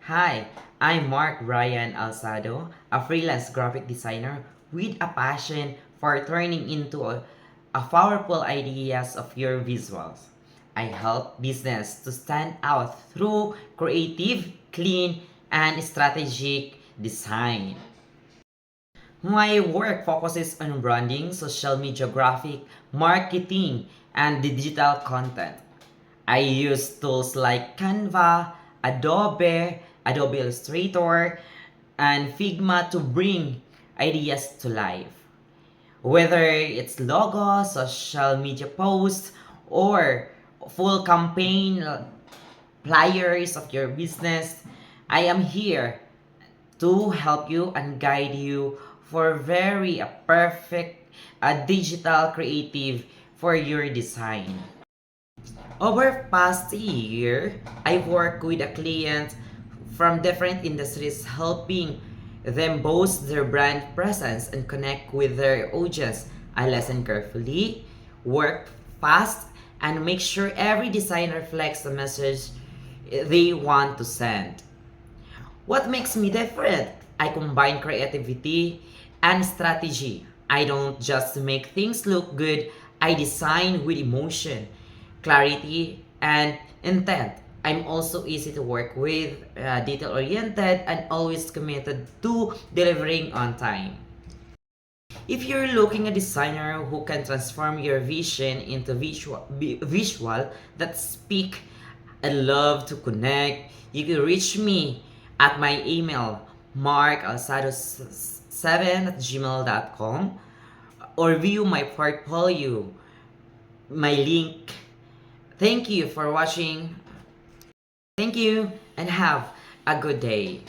Hi, I'm Mark Ryan Alzado, a freelance graphic designer with a passion for turning into a powerful ideas of your visuals. I help business to stand out through creative, clean, and strategic design. My work focuses on branding, social media graphic, marketing, and digital content. I use tools like Canva, Adobe Illustrator, and Figma to bring ideas to life. Whether it's logo, social media posts, or full campaign flyers of your business, I am here to help you and guide you for very perfect digital creative for your design. Over past year, I work with a client from different industries helping them boost their brand presence and connect with their audience. I listen carefully, work fast, and make sure every design reflects the message they want to send. What makes me different? I combine creativity and strategy. I don't just make things look good, I design with emotion, clarity, and intent. I'm also easy to work with, detail oriented, and always committed to delivering on time. If you're looking a designer who can transform your vision into visual that speak and love to connect, you can reach me at my email markalsado7@gmail.com or view my portfolio, my link. Thank you for watching. Thank you and have a good day.